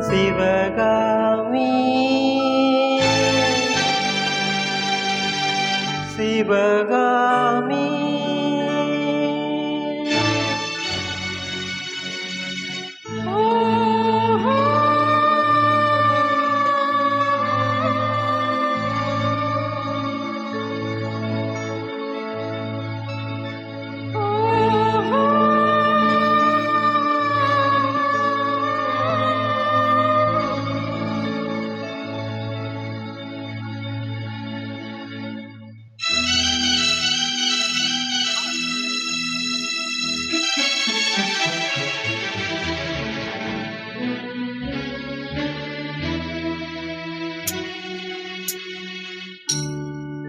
சிவகாமி சிவகாமி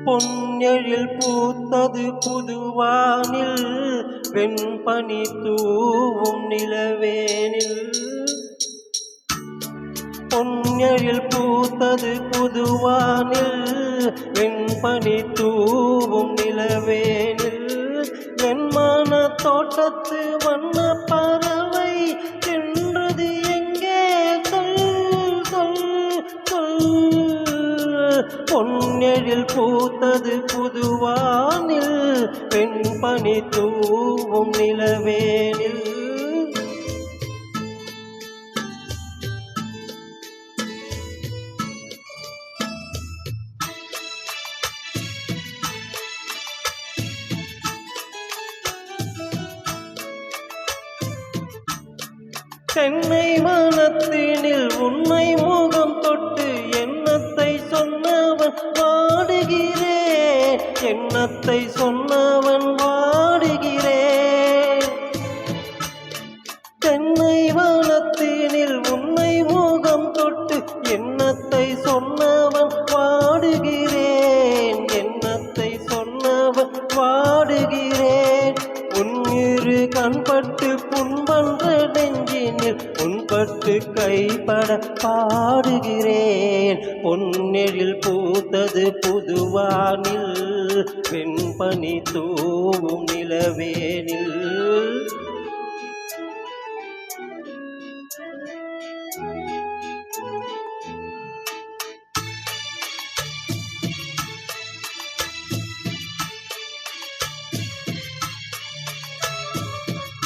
பொன்னெழில் பூத்தது புதுவானில் வெண்பனி தூவும் நிலவேனில் பொன்னெழில் பூத்தது புதுவானில் வெண்பனி தூவும் நிலவேனில் என் மன தோட்டத்து வண்ண பறவை சென்றது எங்கே சொல் சொல் சொல் பொன்னெழில் பூத்தது புதுவானில் வெண்பனி தூவும் நிலவேனில் தென்னை வனத்தினில் உன்னை முகம் தொட்டு எண்ணத்தை சொன்னவன் வாடுகிறேன் எண்ணத்தை சொன்னவன் வாடுகிறேன் தென்னை வனத்தினில் உன்னை முகம் தொட்டு எண்ணத்தை சொன்னவன் வாடுகிறேன் எண்ணத்தை சொன்னவன் வாடுகிறேன் உன்னிரு கண்பட்டு புண்பன்ற நெஞ்சினில் உன்பட்டு கைப்பட பாடுகிறேன் பொன்னெழில் பூத்தது புதுவானில் வெண்பனி தூவும் நிலவேனில்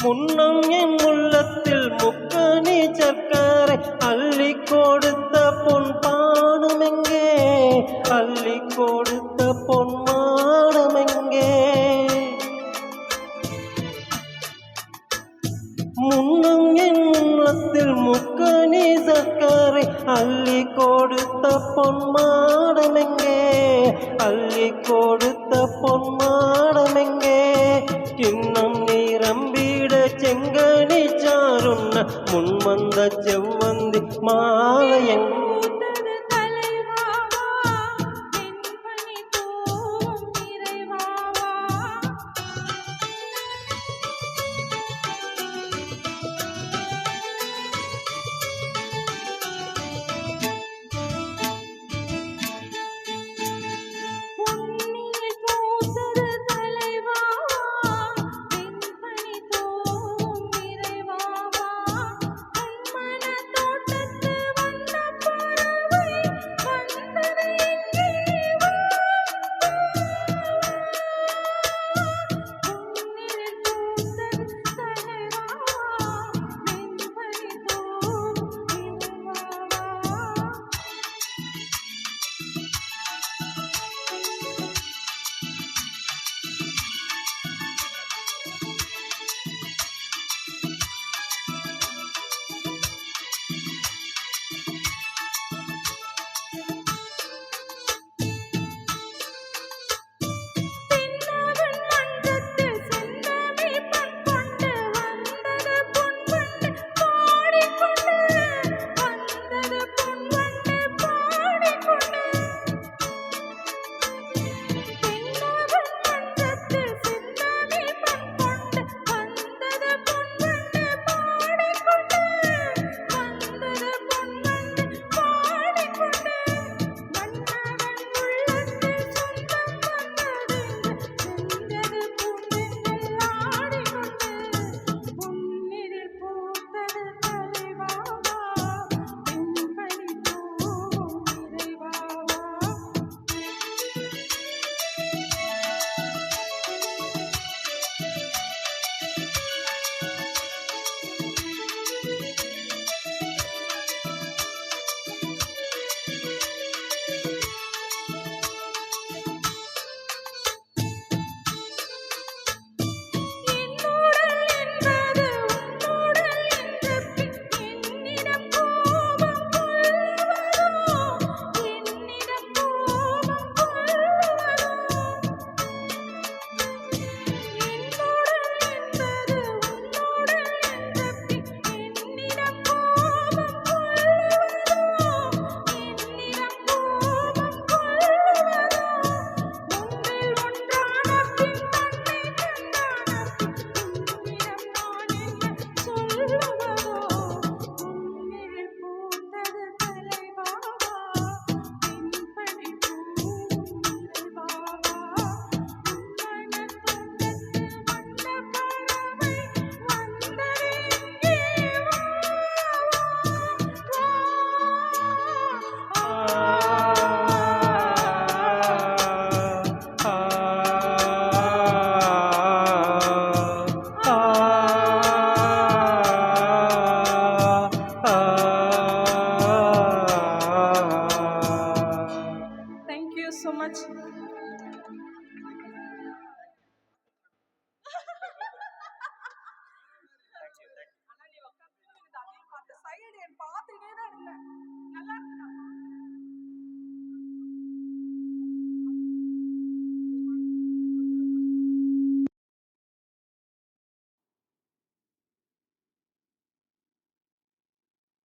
முன்னம் என் உள்ளத்தில் முக்கனி சர்க்கரை அள்ளி கொடுத்த பொன் பானமெங்கே அள்ளி கொடுத்த பொன் மானமெங்கே முன்னம் என் உள்ளத்தில் முக்கனி சர்க்கரை அள்ளி கொடுத்த பொன் மானமெங்கே அள்ளி கொடுத்த பொன் மானமெங்கே கிண்ணம் நீரம்பிட செங்கனி சாருண்ண முன்வந்த செவ்வந்தி மாலையங்க